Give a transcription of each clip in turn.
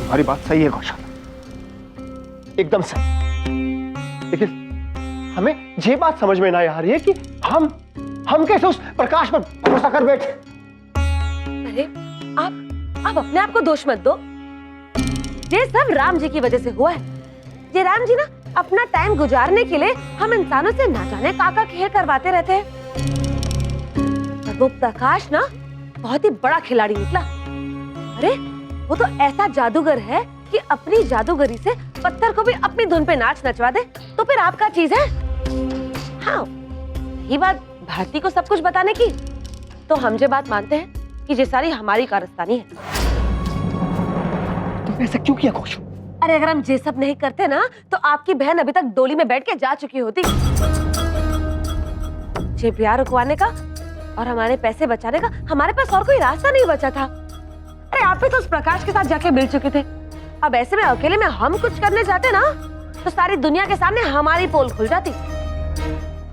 तुम्हारी बात सही है गौशाला, एकदम सही। लेकिन हमें ये बात समझ में नहीं आ रही है कि हम कैसे उस प्रकाश पर भरोसा कर बैठे। अरे आप अपने आप को दोष मत दो। ये सब राम जी की वजह से हुआ है। ये राम जी ना अपना टाइम गुजारने के लिए हम इंसानों से ना जाने का खेल करवाते रहते हैं। और वो प्रकाश ना बहुत ही बड़ा खिलाड़ी निकला। अरे वो तो ऐसा जादूगर है कि अपनी जादूगरी से पत्थर को भी अपनी धुन पे नाच नचवा दे। तो फिर आपका चीज है। हाँ, ये बात भारती को सब कुछ बताने की, तो हम जो बात मानते हैं कि ये सारी हमारी कारस्तानी है। तुमने ऐसा क्यों किया कौशु? अरे अगर हम ये सब नहीं करते ना तो आपकी बहन अभी तक डोली में बैठ के जा चुकी होती। ये प्यार रुकवाने का और हमारे पैसे बचाने का हमारे पास और कोई रास्ता नहीं बचा था। अरे आप भी तो उस प्रकाश के साथ जाके मिल चुके थे। अब ऐसे में अकेले में हम कुछ करने जाते ना तो सारी दुनिया के सामने हमारी पोल खुल जाती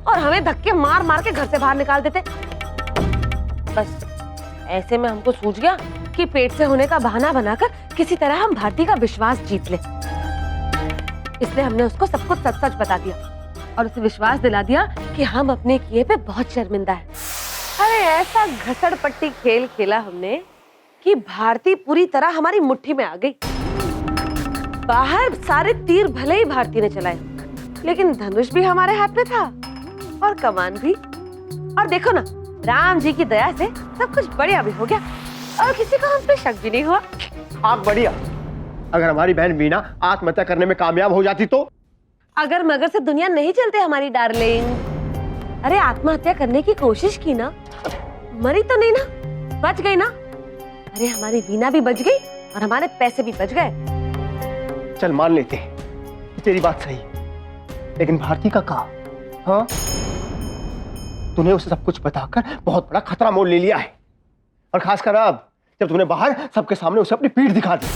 और हमें धक्के मार मार के घर से बाहर निकाल देते। बस ऐसे में हमको सूझ गया कि पेट से होने का बहाना बनाकर किसी तरह हम भारती का विश्वास जीत ले। इसलिए हमने उसको सब कुछ सच सच बता दिया और उसे विश्वास दिला दिया कि हम अपने किए पे बहुत शर्मिंदा है। अरे ऐसा घसड़पट्टी खेल खेला हमने कि भारती पूरी तरह हमारी मुट्ठी में आ गई। बाहर सारे तीर भले ही भारती ने चलाए, लेकिन धनुष भी हमारे हाथ में था और कमान भी। और देखो ना, राम जी की दया से सब कुछ बढ़िया भी हो गया और किसी को हम पे शक भी नहीं हुआ। आप बढ़िया। अगर हमारी बहन वीणा आत्महत्या करने में कामयाब हो जाती तो? अगर मगर से दुनिया नहीं चलते हमारी डार्लिंग। अरे आत्महत्या करने की कोशिश की ना, मरी तो नहीं ना, बच गई ना। अरे हमारी वीणा भी बच गई और हमारे पैसे भी बच गए। चल मान लेते हैं तेरी बात सही, लेकिन भारती का कहा? हाँ, तूने उसे सब कुछ बताकर बहुत बड़ा खतरा मोल ले लिया है, और खासकर अब जब तूने बाहर सबके सामने उसे अपनी पीठ दिखा दी।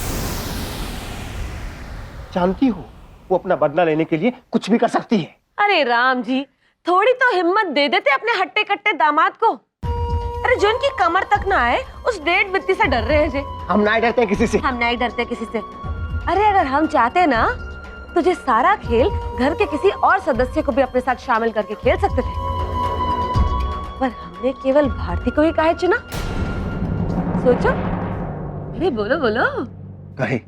जानती हो वो अपना बदला लेने के लिए कुछ भी कर सकती है। अरे राम जी, थोड़ी तो हिम्मत दे देते अपने हट्टे कट्टे दामाद को। अरे जो इनकी कमर तक ना आए उस डेढ़ बित्ती से डर रहे हैं। हम नहीं डरते किसी से। हम नहीं डरते किसी से। अरे अगर हम चाहते ना तुझे सारा खेल घर के किसी और सदस्य को भी अपने साथ शामिल करके खेल सकते थे, पर हमने केवल भारती को ही काहे चुना? सोचो। अरे बोलो बोलो। कहे।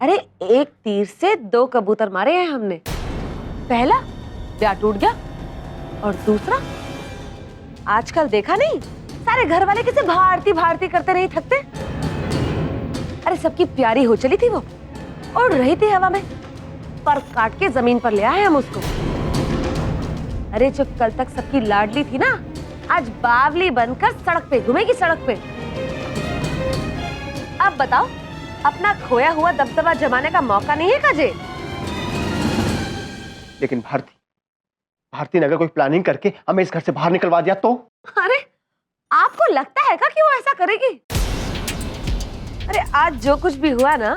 अरे एक तीर से दो कबूतर मारे हैं हमने। पहला ब्याह टूट गया और दूसरा, आजकल देखा नहीं सारे घर वाले किसे भारती भारती करते नहीं थकते। अरे सबकी प्यारी हो चली थी वो, उड़ रही थी हवा में, पर काट के जमीन पर ले आए हम उसको। अरे जो कल तक सबकी लाडली थी ना, आज बावली बनकर सड़क पे घूमेगी, सड़क पे। अब बताओ, अपना खोया हुआ दबदबा जमाने का मौका नहीं है काजे? लेकिन भारती ने अगर कोई प्लानिंग करके हमें इस घर से बाहर निकलवा दिया तो? अरे आपको लगता है क्या कि वो ऐसा करेगी? अरे आज जो कुछ भी हुआ ना,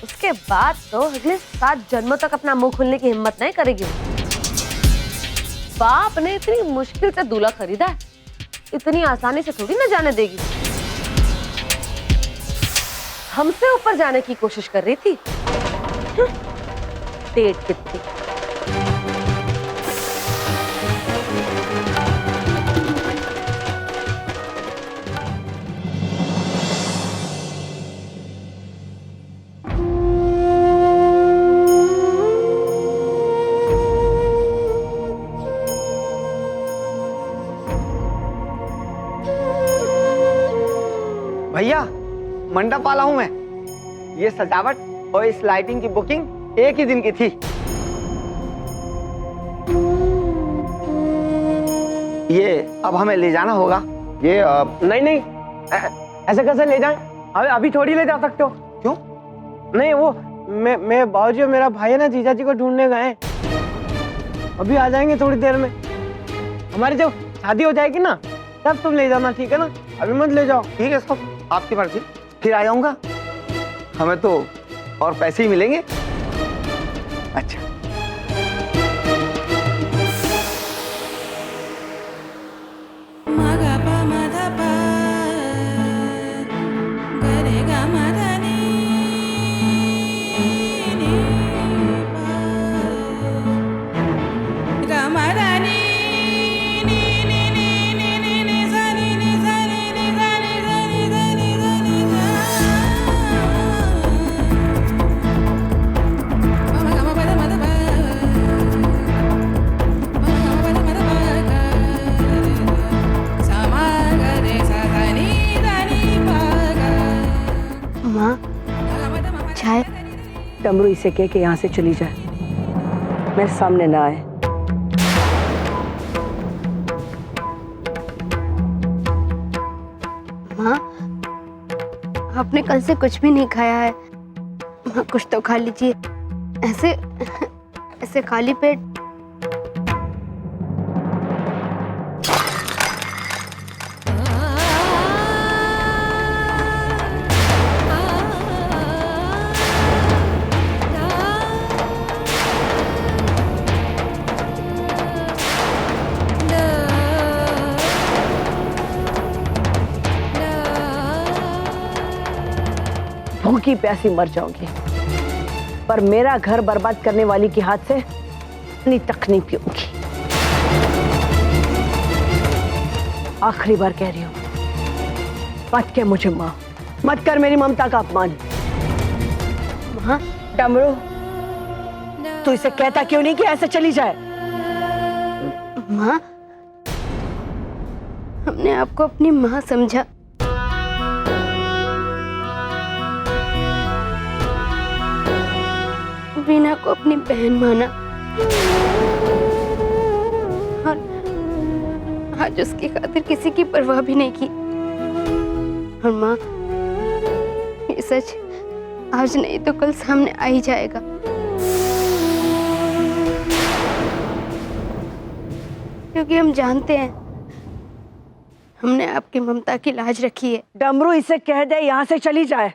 उसके बाद तो अगले 7 जन्मों तक अपना मुंह खोलने की हिम्मत नहीं करेगी। बाप ने इतनी मुश्किल से दूल्हा खरीदा है, इतनी आसानी से थोड़ी ना जाने देगी। हमसे ऊपर जाने की कोशिश कर रही थी। डेढ़ बित्ती। भैया मंडप वाला हूँ मैं। ये सजावट और इस लाइटिंग की बुकिंग एक ही दिन की थी। ये अब हमें ले जाना होगा। ये नहीं ऐसे कैसे ले जाएं? अभी थोड़ी ले जा सकते हो। क्यों? नहीं वो मैं बाबूजी और मेरा भाई है ना, जीजा जी को ढूंढने गए। अभी आ जाएंगे थोड़ी देर में। हमारी जब शादी हो जाएगी ना तब तुम ले जाना, ठीक है ना? अभी मत ले जाओ। ठीक है, सब आपकी मर्जी। फिर आ जाऊंगा, हमें तो और पैसे ही मिलेंगे। अच्छा डमरू इसे कह के यहाँ से चली जाए, मेरे सामने ना आए। माँ, आपने कल से कुछ भी नहीं खाया है। माँ, कुछ तो खा लीजिए। ऐसे ऐसे खाली पेट। भूखी प्यासी मर जाओगी, पर मेरा घर बर्बाद करने वाली के हाथ से इतनी तक नहीं पीऊंगी। आखिरी बार कह रही हूं, मत कह मुझे मां, मत कर मेरी ममता का अपमान। माँ, डमरू, तू इसे कहता क्यों नहीं कि ऐसे चली जाए? माँ, हमने आपको अपनी माँ समझा। वीना को अपनी बहन माना और आज उसकी खातिर किसी की परवाह भी नहीं की। और माँ, ये सच आज नहीं तो कल सामने आ ही जाएगा। क्योंकि हम जानते हैं हमने आपकी ममता की लाज रखी है। डमरू, इसे कह दे यहाँ से चली जाए।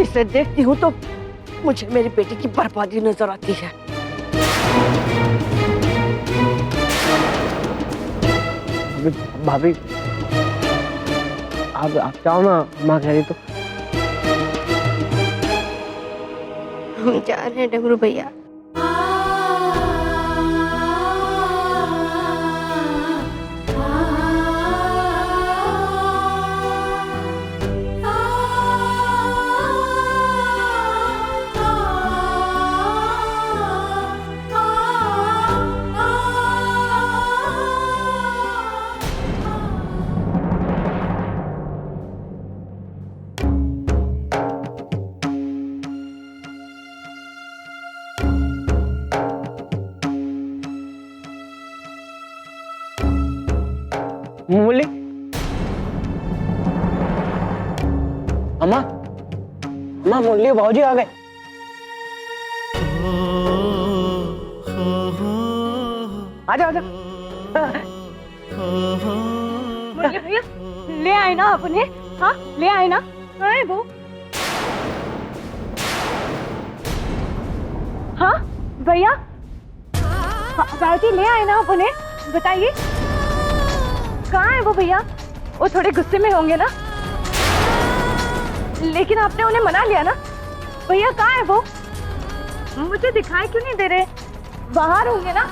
इसे देखती हूँ तो मुझे मेरी बेटी की बर्बादी नजर आती है। भाभी, आप जाओ ना, माँ कह रही तो। हम जा रहे हैं डमरू भैया। मुरली, अम्मा, अम्मा, मुरली भाजी आ गए। आजा आजा। भैया ले आए ना आप उन्हें? हाँ, ले आए ना? कहाँ है वो? हाँ भैया, बाबूजी ले आए ना आप उन्हें? बताइए कहाँ है वो भैया? वो थोड़े गुस्से में होंगे ना, लेकिन आपने उन्हें मना लिया ना? भैया कहाँ है वो? मुझे दिखाई क्यों नहीं दे रहे? बाहर होंगे ना?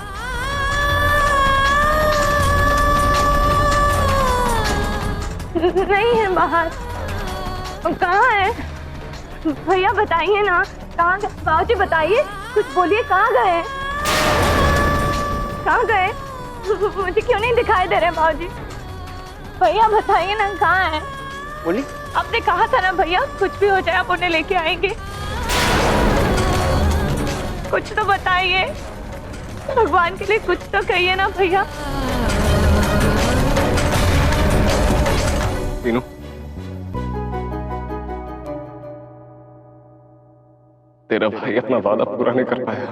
नहीं है बाहर। कहाँ है भैया? बताइए ना, कहाँ गए? बाबूजी बताइए, कुछ बोलिए, कहाँ गए? कहाँ गए? मुझे क्यों नहीं दिखाई दे रहे बाबूजी? भैया बताइए ना, कहाँ है? बोली, आपने कहा था ना भैया, कुछ भी हो जाए आप उन्हें लेके आएंगे। कुछ तो बताइए, भगवान के लिए कुछ तो कहिए ना भैया। वीनू, तेरा भाई अपना वादा पूरा नहीं कर पाया।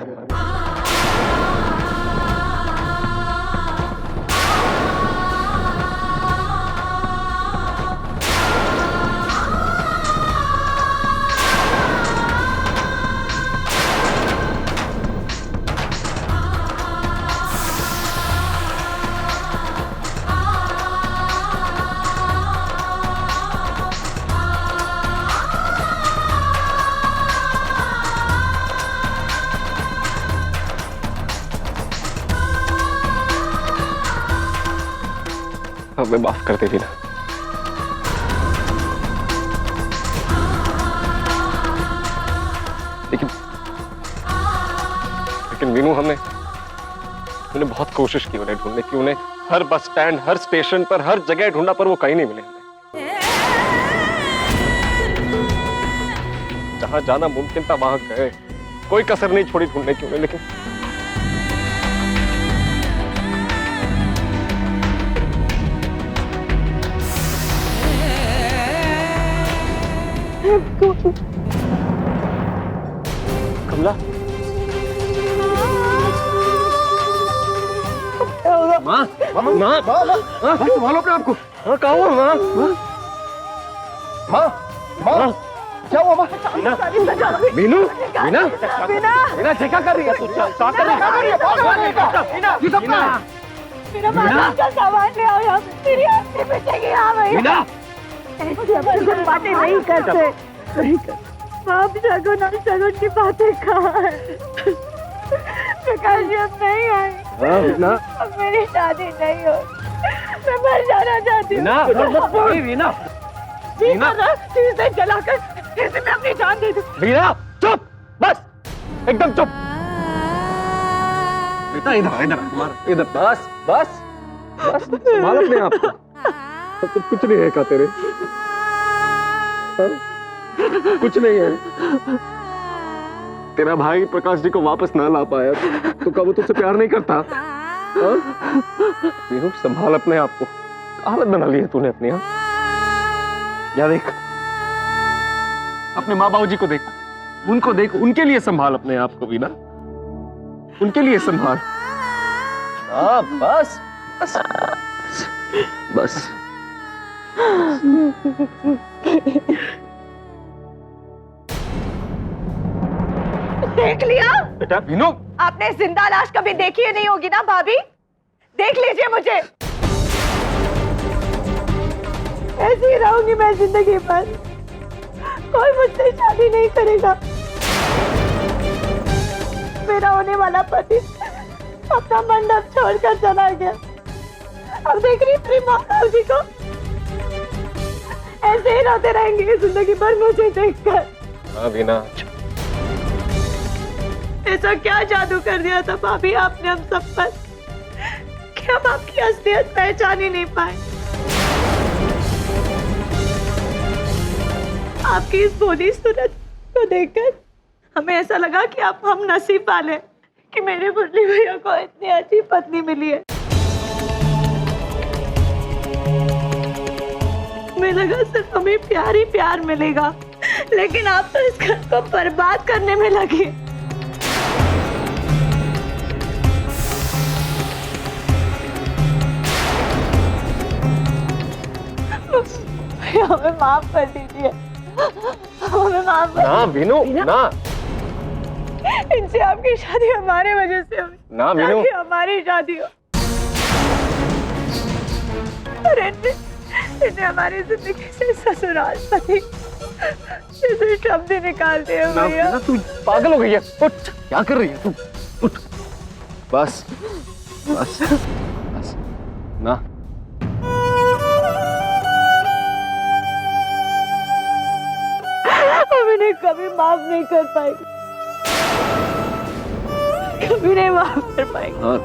हमें माफ कर दे वीना। लेकिन वीनू, हमने बहुत कोशिश की उन्हें ढूंढने की। उन्हें हर बस स्टैंड, हर स्टेशन पर, हर जगह ढूंढा, पर वो कहीं नहीं मिले हमें। जा, जहां जाना मुमकिन था वहां गए, कोई कसर नहीं छोड़ी ढूंढने की उन्हें। लेकिन कमला, माँ, माँ, संभालो अपने आपको। हाँ, कहाँ हुआ माँ? माँ, माँ, क्या हुआ माँ? मीनू, मीना, मीना क्या कर रही है तू? क्या कर रही है? मेरा माता का सामान ले आओ यहाँ पे। मेरी आंखें बचेगी यहाँ भैया। मीना, ऐसी बातें नहीं करते। आप शगुन और शगुन की बातें कहाँ है? प्रकाश जी अब नहीं आए। मीना, अब मेरी शादी नहीं हो। मैं मर जाना चाहती हूँ। मीना, मीना, चीजें जलाकर जैसे मैं अपनी जान दे दूँ। मीना, चुप, बस, एकदम चुप। बेटा इधर, इधर, इधर, बस, बस, बस, संभाल अपने आप को। तो कुछ नहीं है क्या तेरे? हाँ? कुछ नहीं है। तेरा भाई प्रकाश जी को वापस ना ला पाया तो क्या वो तुझसे प्यार नहीं करता? हाँ? मीनू, संभाल अपने आप को। हालत बना ली है तूने अपनी। हाँ, या देख, अपने माँ बाबू जी को देख, उनको देख, उनके लिए संभाल अपने आप को भी ना, उनके लिए संभाल। बस, बस, बस। देख लिया? बेटा मीनू, आपने जिंदा लाश कभी देखी ही नहीं होगी ना भाभी? देख लीजिए मुझे। ऐसी ही रहूंगी मैं जिंदगी भर। कोई मुझसे शादी नहीं करेगा। मेरा होने वाला पति अपना मंडप छोड़कर चला गया। अब देख रही अपनी माता जी को ऐसे ही रोते रहेंगे जिंदगी भर मुझे देखकर। हाँ मीना, ऐसा क्या जादू कर दिया था भाभी आपने हम सब पर कि हम आपकी असलियत पहचान ही नहीं पाए। आपकी इस भोली सूरत को देखकर हमें ऐसा लगा कि आप हम नसीब वाले कि मेरे मुरली भैया को इतनी अच्छी पत्नी मिली है। हमें लगा सिर्फ हमें प्यार ही प्यार मिलेगा, लेकिन आप तो इस घर को बर्बाद करने में लगे। हमें माफ कर दीजिए। हमें माफ कर ना मीनू, ना, इनसे आपकी शादी हमारे वजह से हुई। ना मीनू, ताकि हमारी शादी हो। और इन्हें हमारी जिंदगी से ससुराल पति जैसे शब्द ही निकाल दिए ना, भैया। ना, तू पागल हो गई है। उठ, क्या कर रही है तू? उठ, बस, बस, बस, ना, हम इन्हें कभी माफ नहीं कर पाएंगे, कभी नहीं माफ कर पाएंगे। हाँ,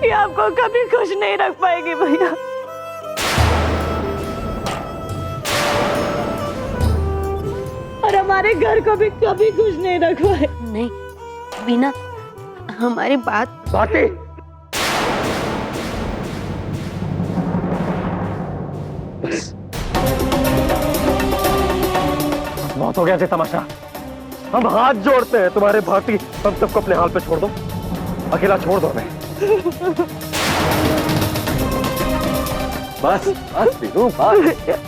ये आपको कभी खुश नहीं रख पाएगी भैया। और हमारे घर को भी कभी खुश नहीं रख पाए। नहीं बीना, हमारी बात बातें, बस, बहुत हो गया जी तमाशा। हम हाथ जोड़ते हैं तुम्हारे भांति, हम सबको अपने हाल पे छोड़ दो, अकेला छोड़ दो हमें। बस, बस मीनू, बस।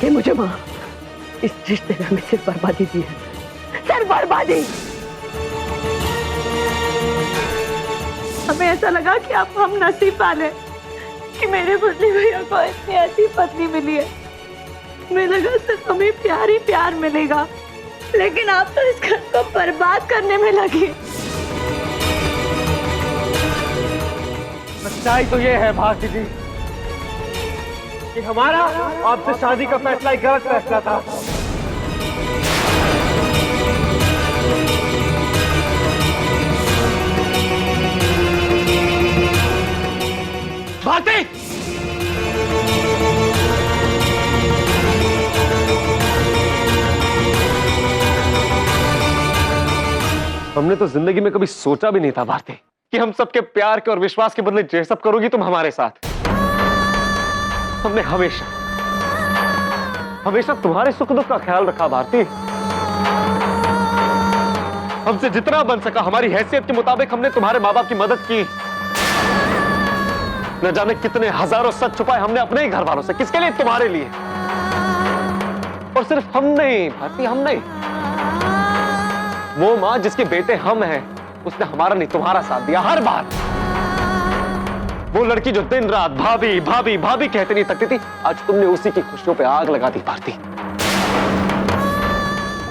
मुझे माँ इस रिश्ते ने हमें सिर्फ बर्बादी दी है, सिर्फ बर्बादी। हमें ऐसा लगा कि आप हम नसीब वाले कि मेरे मुरली भैया को इतनी अच्छी पत्नी मिली है। हमें लगा सिर्फ हमें प्यार ही प्यार मिलेगा, लेकिन आप तो इस घर को बर्बाद करने में लगे। सच्चाई तो ये है भारती जी कि हमारा आपसे शादी का फैसला एक गलत फैसला था। भारती, हमने तो जिंदगी में कभी सोचा भी नहीं था भारती कि हम सबके प्यार के और विश्वास के बदले ये सब करोगी तुम हमारे साथ। हमने हमेशा हमेशा तुम्हारे सुख दुख का ख्याल रखा भारती। हमसे जितना बन सका हमारी हैसियत के मुताबिक हमने तुम्हारे माँ बाप की मदद की। न जाने कितने हजारों सच छुपाए हमने अपने ही घर वालों से। किसके लिए? तुम्हारे लिए। और सिर्फ हम नहीं भारती, हम नहीं, वो मां जिसके बेटे हम हैं उसने हमारा नहीं तुम्हारा साथ दिया हर बार। वो लड़की जो दिन रात भाभी भाभी भाभी कहते नहीं थकती थी, आज तुमने उसी की खुशियों पे आग लगा दी भारती।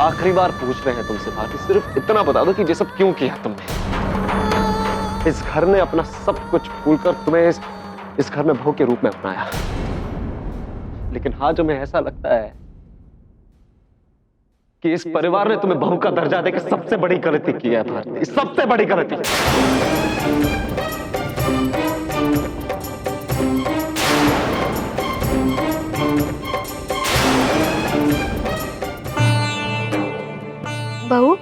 आखिरी बार पूछ रहे हैं तुमसे भारती, सिर्फ इतना बता दो कि ये सब क्यों किया तुमने। इस घर ने अपना सब कुछ भूलकर तुम्हें इस घर में बहू के रूप में अपनाया, लेकिन हाँ जो हमें ऐसा लगता है कि इस परिवार ने तुम्हें बहू का दर्जा देकर सबसे बड़ी गलती की है भारती, सबसे बड़ी गलती। बहू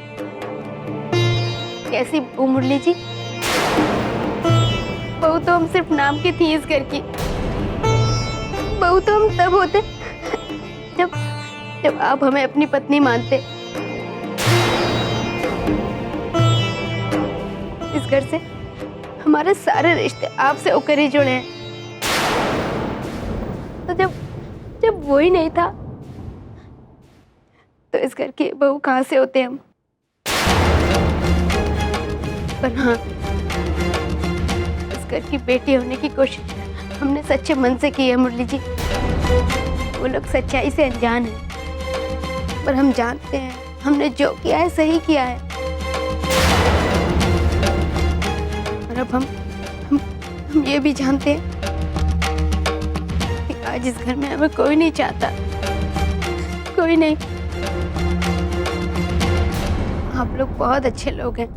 कैसी बहू मुरली जी? बहू तो हम सिर्फ नाम की थी इस घर की। बहू तो हम तब होते जब आप हमें अपनी पत्नी मानते। इस घर से हमारे सारे रिश्ते आपसे होकर ही जुड़े हैं। तो जब वो ही नहीं था तो इस घर की बहू कहाँ से होते हम? पर हाँ, इस घर की बेटी होने की कोशिश हमने सच्चे मन से की है मुरली जी। वो लोग सच्चाई से अनजान हैं, पर हम जानते हैं हमने जो किया है सही किया है। और अब हम ये भी जानते हैं कि आज इस घर में हमें कोई नहीं चाहता, कोई नहीं। आप लोग बहुत अच्छे लोग हैं,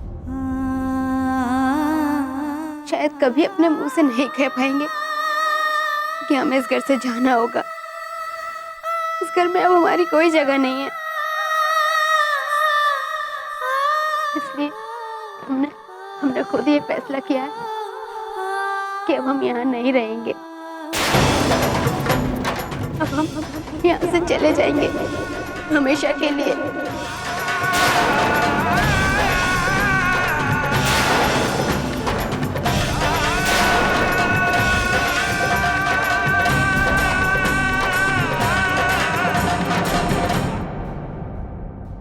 शायद कभी अपने मुंह से नहीं कह पाएंगे कि हमें इस घर से जाना होगा। इस घर में अब हमारी कोई जगह नहीं है, इसलिए हमने खुद ये फैसला किया है कि अब हम यहाँ नहीं रहेंगे। अब हम यहाँ से चले जाएंगे हमेशा के लिए।